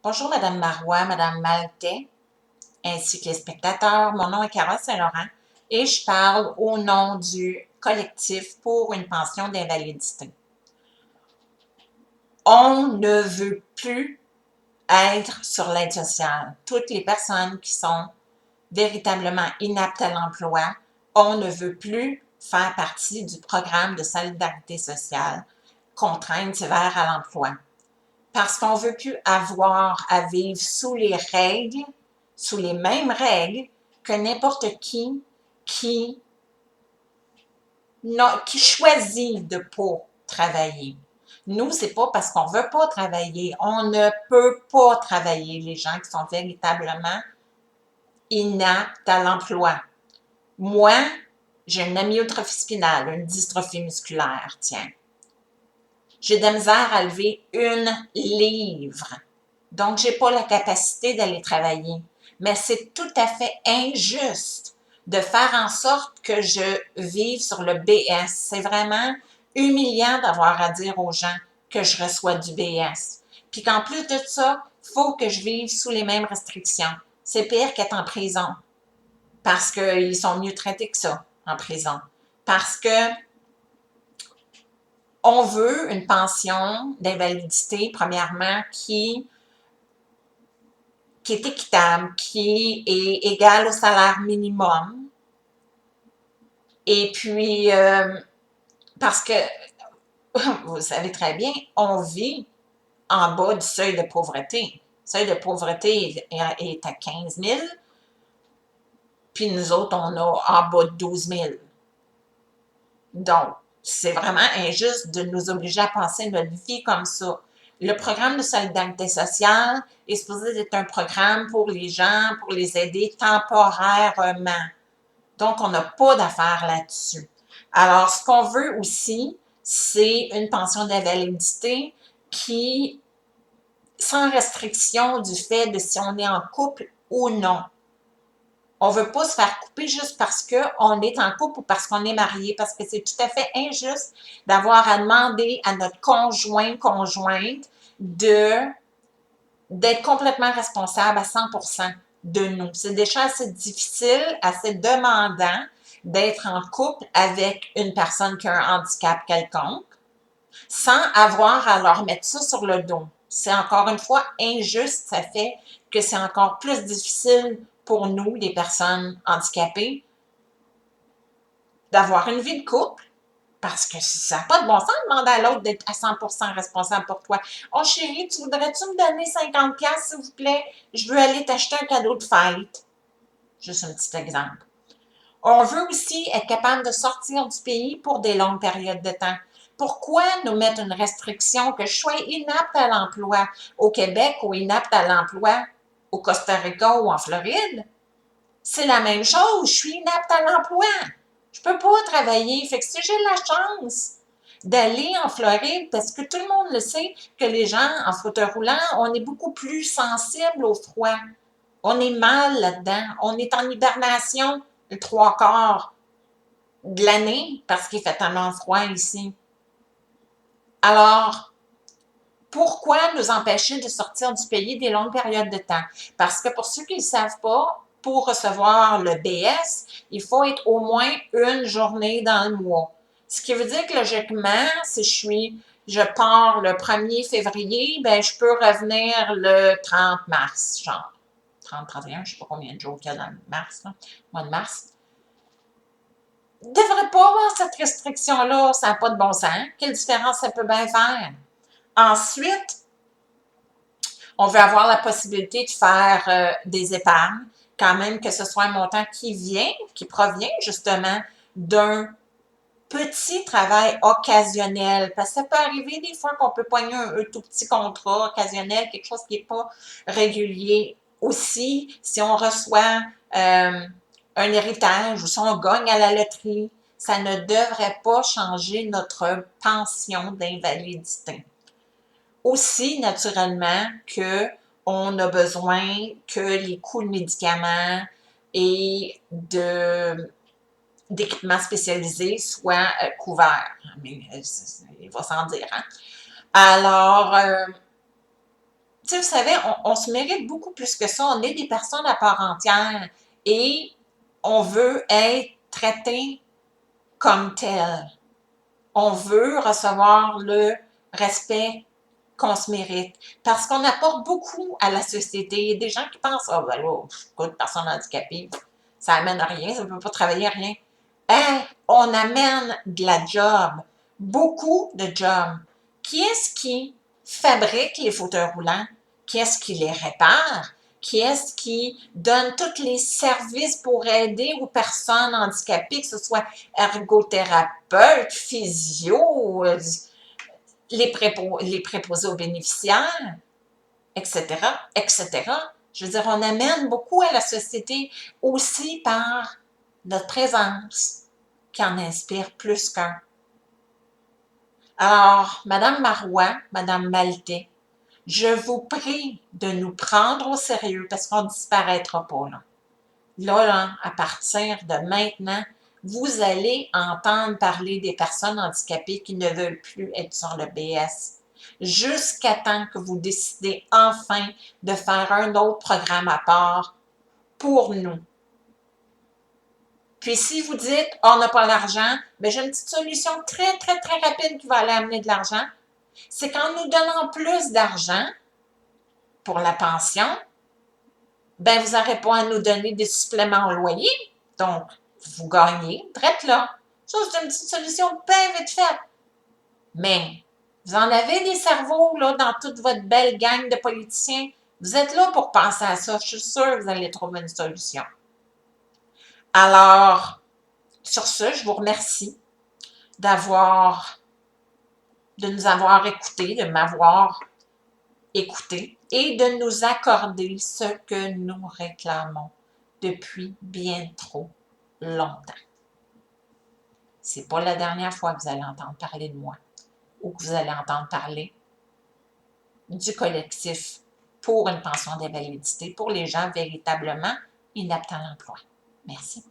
Bonjour Madame Marois, Madame Maltais, ainsi que les spectateurs. Mon nom est Carole Saint-Laurent et je parle au nom du collectif pour une pension d'invalidité. On ne veut plus être sur l'aide sociale. Toutes les personnes qui sont véritablement inaptes à l'emploi, on ne veut plus faire partie du programme de solidarité sociale, contrainte sévère à l'emploi. Parce qu'on ne veut plus avoir à vivre sous les règles, sous les mêmes règles que n'importe qui, qui choisit de ne pas travailler. Nous, c'est pas parce qu'on veut pas travailler. On ne peut pas travailler, les gens qui sont véritablement inaptes à l'emploi. Moi, j'ai une amyotrophie spinale, une dystrophie musculaire, tiens. J'ai de la misère à lever une livre. Donc, j'ai pas la capacité d'aller travailler. Mais c'est tout à fait injuste de faire en sorte que je vive sur le BS. C'est vraiment humiliant d'avoir à dire aux gens que je reçois du BS. Puis qu'en plus de ça, il faut que je vive sous les mêmes restrictions. C'est pire qu'être en prison. Parce qu'ils sont mieux traités que ça, en prison. Parce que on veut une pension d'invalidité, premièrement, qui est équitable, qui est égale au salaire minimum. Et puis, parce que, vous savez très bien, on vit en bas du seuil de pauvreté. Le seuil de pauvreté est à 15 000, puis nous autres, on a en bas de 12 000. Donc, c'est vraiment injuste de nous obliger à passer notre vie comme ça. Le programme de solidarité sociale est supposé être un programme pour les gens, pour les aider temporairement. Donc, on n'a pas d'affaires là-dessus. Alors, ce qu'on veut aussi, c'est une pension d'invalidité qui, sans restriction du fait de si on est en couple ou non. On ne veut pas se faire couper juste parce qu'on est en couple ou parce qu'on est marié, parce que c'est tout à fait injuste d'avoir à demander à notre conjointe d'être complètement responsable à 100% de nous. C'est déjà assez difficile, assez demandant d'être en couple avec une personne qui a un handicap quelconque, sans avoir à leur mettre ça sur le dos. C'est encore une fois injuste, ça fait que c'est encore plus difficile pour nous, les personnes handicapées, d'avoir une vie de couple, parce que ça n'a pas de bon sens de demander à l'autre d'être à 100% responsable pour toi. Oh chérie, tu voudrais-tu me donner 50$ s'il vous plaît? Je veux aller t'acheter un cadeau de fête. Juste un petit exemple. On veut aussi être capable de sortir du pays pour des longues périodes de temps. Pourquoi nous mettre une restriction que je sois inapte à l'emploi au Québec ou inapte à l'emploi au Costa Rica ou en Floride? C'est la même chose, je suis inapte à l'emploi. Je peux pas travailler. Fait que si j'ai la chance d'aller en Floride, parce que tout le monde le sait, que les gens en fauteuil roulant, on est beaucoup plus sensible au froid. On est mal là-dedans. On est en hibernation le trois quarts de l'année parce qu'il fait tellement froid ici. Alors, pourquoi nous empêcher de sortir du pays des longues périodes de temps? Parce que pour ceux qui ne savent pas, pour recevoir le BS, il faut être au moins une journée dans le mois. Ce qui veut dire que logiquement, si je pars le 1er février, ben je peux revenir le 30 mars, genre 30, 31, je ne sais pas combien de jours il y a dans le mars, là, mois de mars. Il ne devrait pas avoir cette restriction-là, ça n'a pas de bon sens. Quelle différence ça peut bien faire? Ensuite, on veut avoir la possibilité de faire des épargnes, quand même que ce soit un montant qui provient justement d'un petit travail occasionnel. Parce que ça peut arriver des fois qu'on peut poigner un tout petit contrat occasionnel, quelque chose qui n'est pas régulier. Aussi, si on reçoit un héritage ou si on gagne à la loterie, ça ne devrait pas changer notre pension d'invalidité. Aussi, naturellement, qu'on a besoin que les coûts de médicaments et d'équipements spécialisés soient couverts. Mais il va sans dire. Hein? Alors, Tu sais, vous savez, on se mérite beaucoup plus que ça. On est des personnes à part entière et on veut être traité comme tel. On veut recevoir le respect qu'on se mérite. Parce qu'on apporte beaucoup à la société. Il y a des gens qui pensent, ah ben là, écoute, personne handicapée, ça amène à rien, ça ne peut pas travailler à rien. Hein? On amène de la job, beaucoup de jobs. Qui est-ce qui fabrique les fauteuils roulants? Qui est-ce qui les répare? Qui est-ce qui donne tous les services pour aider aux personnes handicapées, que ce soit ergothérapeute, physio, les préposés aux bénéficiaires, etc., etc. Je veux dire, on amène beaucoup à la société aussi par notre présence qui en inspire plus qu'un. Alors, Madame Marois, Madame Maltais, je vous prie de nous prendre au sérieux parce qu'on ne disparaîtra pas là. Là, à partir de maintenant, vous allez entendre parler des personnes handicapées qui ne veulent plus être sur le BS. Jusqu'à temps que vous décidez enfin de faire un autre programme à part pour nous. Puis si vous dites, oh, on n'a pas d'argent, bien, j'ai une petite solution très, très, très rapide qui va aller amener de l'argent. C'est qu'en nous donnant plus d'argent pour la pension, ben vous n'aurez pas à nous donner des suppléments au loyer. Donc, vous gagnez, drette là. Ça, c'est une petite solution bien vite faite. Mais, vous en avez des cerveaux, là, dans toute votre belle gang de politiciens. Vous êtes là pour penser à ça. Je suis sûre que vous allez trouver une solution. Alors, sur ce, je vous remercie de nous avoir écoutés, de m'avoir écouté et de nous accorder ce que nous réclamons depuis bien trop longtemps. C'est pas la dernière fois que vous allez entendre parler de moi ou que vous allez entendre parler du collectif pour une pension d'invalidité pour les gens véritablement inaptes à l'emploi. Merci.